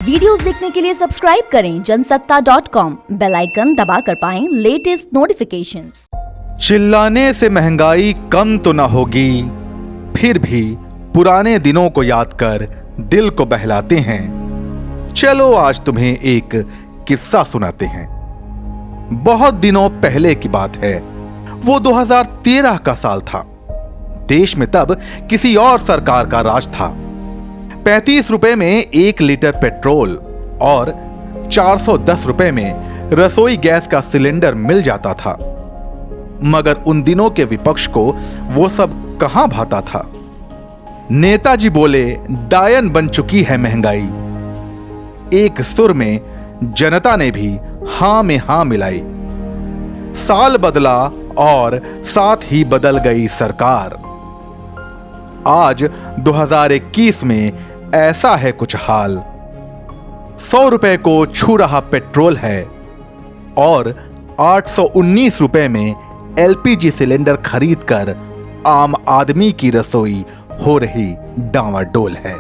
Videos देखने के लिए सब्सक्राइब करें जनसत्ता.com, बेल आइकन दबाकर पाएं लेटेस्ट नोटिफिकेशंस। चिल्लाने से महंगाई कम तो न होगी, फिर भी पुराने दिनों को याद कर दिल को बहलाते हैं। चलो आज तुम्हें एक किस्सा सुनाते हैं। बहुत दिनों पहले की बात है, वो 2013 का साल था। देश में तब किसी और सरकार का राज था। 35 रुपए में 1 लीटर पेट्रोल और 410 रुपए में रसोई गैस का सिलेंडर मिल जाता था। मगर उन दिनों के विपक्ष को वो सब कहां भाता था। नेताजी बोले, डायन बन चुकी है महंगाई। एक सुर में जनता ने भी हां में हां मिलाई। साल बदला और साथ ही बदल गई सरकार। आज 2021 में ऐसा है कुछ हाल। 100 रुपए को छू रहा पेट्रोल है और 819 रुपए में एलपीजी सिलेंडर खरीदकर आम आदमी की रसोई हो रही डांवाडोल है।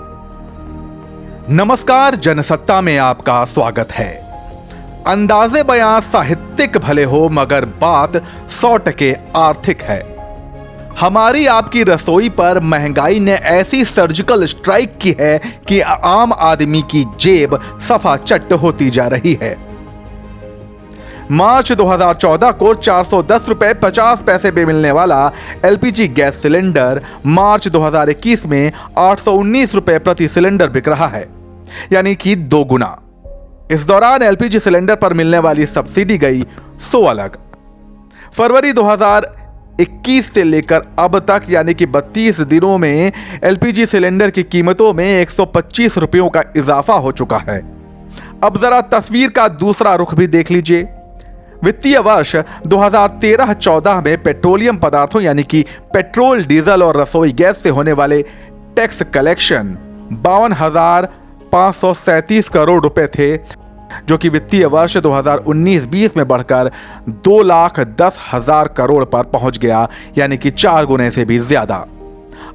नमस्कार, जनसत्ता में आपका स्वागत है। अंदाजे बयां साहित्यिक भले हो, मगर बात 100% आर्थिक है। हमारी आपकी रसोई पर महंगाई ने ऐसी सर्जिकल स्ट्राइक की है कि आम आदमी की जेब सफा चट होती जा रही है। मार्च 2014 को 410 रुपए 50 पैसे में मिलने वाला एलपीजी गैस सिलेंडर मार्च 2021 में 819 रुपए प्रति सिलेंडर बिक रहा है, यानी कि 2 गुना। इस दौरान एलपीजी सिलेंडर पर मिलने वाली सब्सिडी गई 100 अलग। फरवरी 2021 से लेकर अब तक यानी कि 32 दिनों में एलपीजी सिलेंडर की कीमतों में 125 रुपयों का इजाफा हो चुका है। अब जरा तस्वीर का दूसरा रुख भी देख लीजिए। वित्तीय वर्ष 2013-14 में पेट्रोलियम पदार्थों यानी कि पेट्रोल, डीजल और रसोई गैस से होने वाले टैक्स कलेक्शन 52,537 करोड़ रुपए थे, जो कि वित्तीय वर्ष 2019-20 में बढ़कर 2,10,000 करोड़ पर पहुंच गया, यानी कि 4 गुने से भी ज्यादा।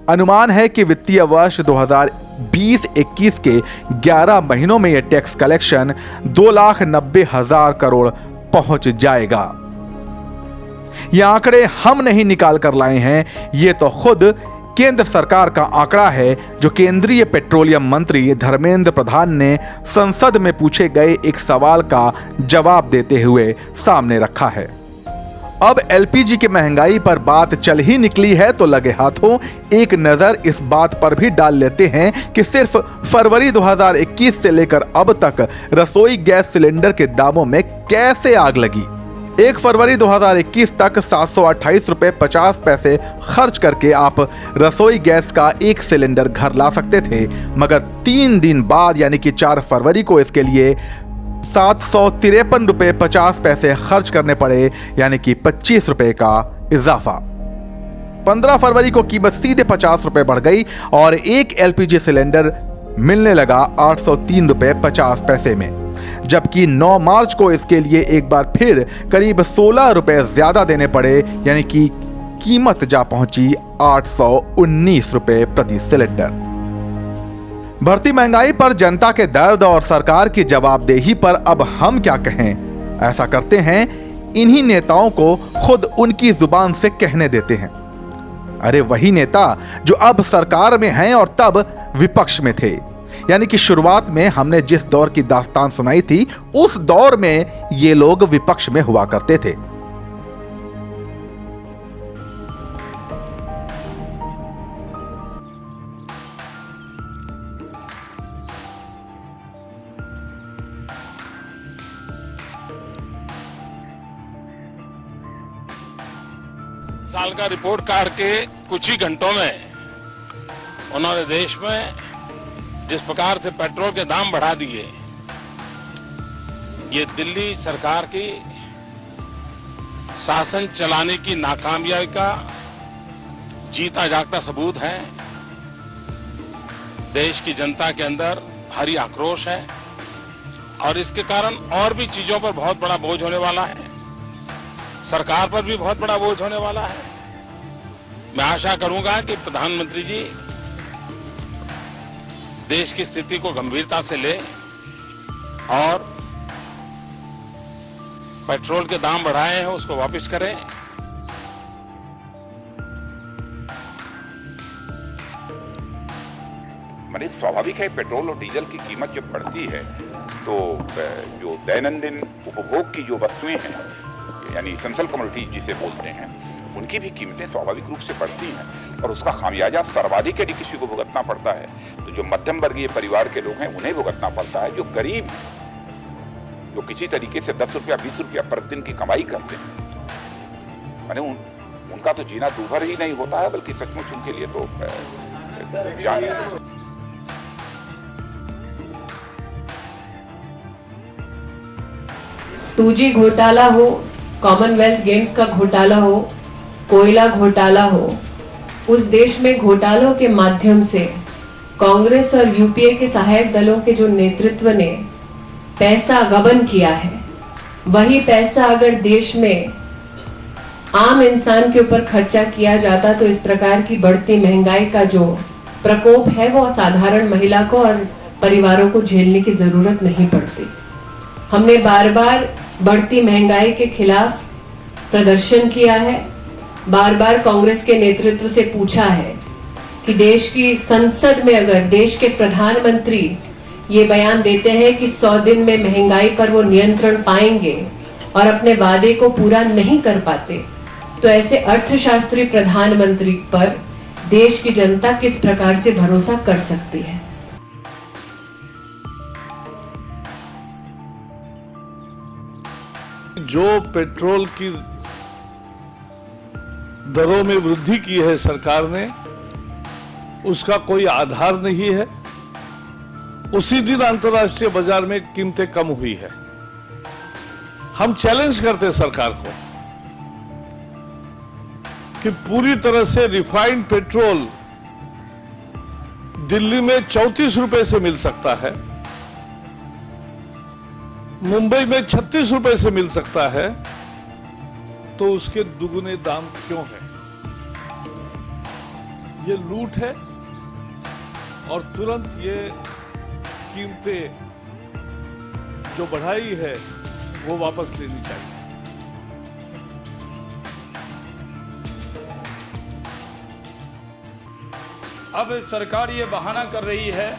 अनुमान है कि वित्तीय वर्ष 2020-21 के 11 महीनों में यह टैक्स कलेक्शन 2,90,000 करोड़ पहुंच जाएगा। ये आंकड़े हम नहीं निकाल कर लाए हैं, ये तो खुद केंद्र सरकार का आंकड़ा है, जो केंद्रीय पेट्रोलियम मंत्री धर्मेंद्र प्रधान ने संसद में पूछे गए एक सवाल का जवाब देते हुए सामने रखा है। अब एलपीजी की महंगाई पर बात चल ही निकली है तो लगे हाथों एक नजर इस बात पर भी डाल लेते हैं कि सिर्फ फरवरी 2021 से लेकर अब तक रसोई गैस सिलेंडर के दामों में कैसे आग लगी। 1 फरवरी 2021 तक 728 रुपए 50 पैसे खर्च करके आप रसोई गैस का 1 सिलेंडर घर ला सकते थे, मगर 3 दिन बाद यानी कि 4 फरवरी को इसके लिए 753 रुपए 50 पैसे खर्च करने पड़े, यानी कि 25 रुपए का इजाफा। 15 फरवरी को कीमत सीधे 50 रुपए बढ़ गई और एक एलपीजी सिलेंडर मिलने लगा 803 रुपए 50 पैसे में, जबकि 9 मार्च को इसके लिए एक बार फिर करीब 16 रुपए ज्यादा देने पड़े, यानी कि कीमत जा पहुंची 819 रुपए प्रति सिलेंडर। बढ़ती महंगाई पर जनता के दर्द और सरकार की जवाबदेही पर अब हम क्या कहें। ऐसा करते हैं, इन्हीं नेताओं को खुद उनकी जुबान से कहने देते हैं। अरे वही नेता जो अब सरकार में हैं और तब विपक्ष में थे, यानी कि शुरुआत में हमने जिस दौर की दास्तान सुनाई थी, उस दौर में ये लोग विपक्ष में हुआ करते थे। साल का रिपोर्ट कार्ड के कुछ ही घंटों में उन्होंने देश में जिस प्रकार से पेट्रोल के दाम बढ़ा दिए, ये दिल्ली सरकार की शासन चलाने की नाकामयाबी का जीता जागता सबूत है। देश की जनता के अंदर भारी आक्रोश है और इसके कारण और भी चीजों पर बहुत बड़ा बोझ होने वाला है। सरकार पर भी बहुत बड़ा बोझ होने वाला है। मैं आशा करूंगा कि प्रधानमंत्री जी देश की स्थिति को गंभीरता से ले और पेट्रोल के दाम बढ़ाए हैं उसको वापस करें। माने स्वाभाविक है, पेट्रोल और डीजल की कीमत जब बढ़ती है तो जो दैनंदिन उपभोग की जो वस्तुएं हैं, यानी एसेंशियल कमोडिटीज जिसे बोलते हैं, उनकी भी कीमतें स्वाभाविक रूप से बढ़ती हैं और उसका खामियाजा सर्वाधिक यदि किसी को भुगतना पड़ता है तो जो मध्यम वर्गीय परिवार के लोग हैं उन्हें भुगतना पड़ता है। जो गरीब हैं, जो किसी तरीके से 10 रुपया 20 रुपया प्रतिदिन की कमाई करते हैं, माने उनका तो जीना दूभर ही नहीं होता है, बल्कि सचमुच उनके लिए तो जान है। 2G घोटाला हो, कॉमनवेल्थ गेम्स का घोटाला हो, कोयला घोटाला हो, उस देश में घोटालों के माध्यम से कांग्रेस और यूपीए के सहायक दलों के जो नेतृत्व ने पैसा गबन किया है, वही पैसा अगर देश में आम इंसान के ऊपर खर्चा किया जाता तो इस प्रकार की बढ़ती महंगाई का जो प्रकोप है वो साधारण महिला को और परिवारों को झेलने की जरूरत नहीं पड़ती। हमने बार बार बढ़ती महंगाई के खिलाफ प्रदर्शन किया है, बार बार कांग्रेस के नेतृत्व से पूछा है कि देश की संसद में अगर देश के प्रधानमंत्री ये बयान देते हैं कि 100 दिन में महंगाई पर वो नियंत्रण पाएंगे और अपने वादे को पूरा नहीं कर पाते, तो ऐसे अर्थशास्त्री प्रधानमंत्री पर देश की जनता किस प्रकार से भरोसा कर सकती है। जो पेट्रोल की दरों में वृद्धि की है सरकार ने, उसका कोई आधार नहीं है। उसी दिन अंतर्राष्ट्रीय बाजार में कीमतें कम हुई है। हम चैलेंज करते हैं सरकार को कि पूरी तरह से रिफाइंड पेट्रोल दिल्ली में 34 रुपए से मिल सकता है, मुंबई में 36 रुपए से मिल सकता है, तो उसके दुगने दाम क्यों है? ये लूट है और तुरंत ये कीमतें जो बढ़ाई है वो वापस लेनी चाहिए। अब सरकार ये बहाना कर रही है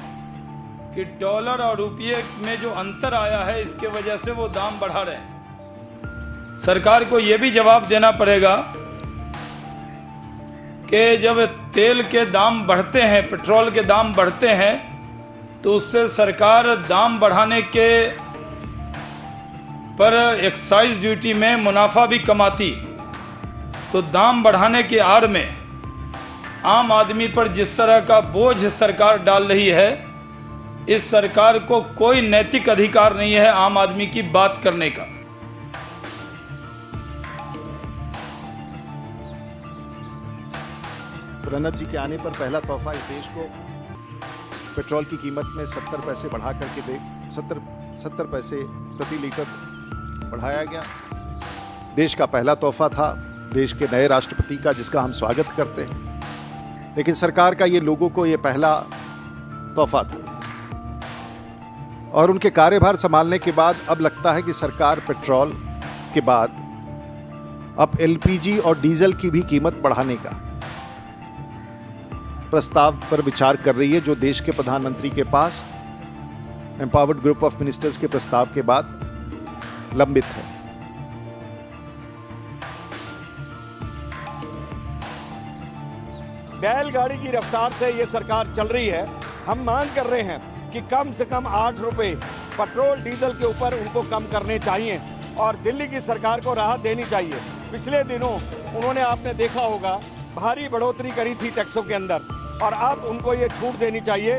कि डॉलर और रुपये में जो अंतर आया है इसके वजह से वो दाम बढ़ा रहे हैं। सरकार को ये भी जवाब देना पड़ेगा कि जब तेल के दाम बढ़ते हैं, पेट्रोल के दाम बढ़ते हैं, तो उससे सरकार दाम बढ़ाने के पर एक्साइज ड्यूटी में मुनाफा भी कमाती, तो दाम बढ़ाने की आड़ में आम आदमी पर जिस तरह का बोझ सरकार डाल रही है, इस सरकार को कोई नैतिक अधिकार नहीं है आम आदमी की बात करने का। प्रणब जी के आने पर पहला तोहफा इस देश को पेट्रोल की कीमत में 70 पैसे बढ़ा करके 70 पैसे प्रति लीटर बढ़ाया गया। देश का पहला तोहफा था देश के नए राष्ट्रपति का, जिसका हम स्वागत करते हैं। लेकिन सरकार का ये लोगों को ये पहला तोहफा था और उनके कार्यभार संभालने के बाद अब लगता है कि सरकार पेट्रोल के बाद अब एलपीजी और डीजल की भी कीमत बढ़ाने का प्रस्ताव पर विचार कर रही है, जो देश के प्रधानमंत्री के पास एम्पावर्ड ग्रुप ऑफ मिनिस्टर्स के प्रस्ताव के बाद लंबित है। बैलगाड़ी की रफ्तार से ये सरकार चल रही है। हम मांग कर रहे हैं कि कम से कम 8 रुपए पेट्रोल डीजल के ऊपर उनको कम करने चाहिए और दिल्ली की सरकार को राहत देनी चाहिए। पिछले दिनों उन्होंने, आपने देखा होगा, भारी बढ़ोतरी करी थी टैक्सों के अंदर और अब उनको ये छूट देनी चाहिए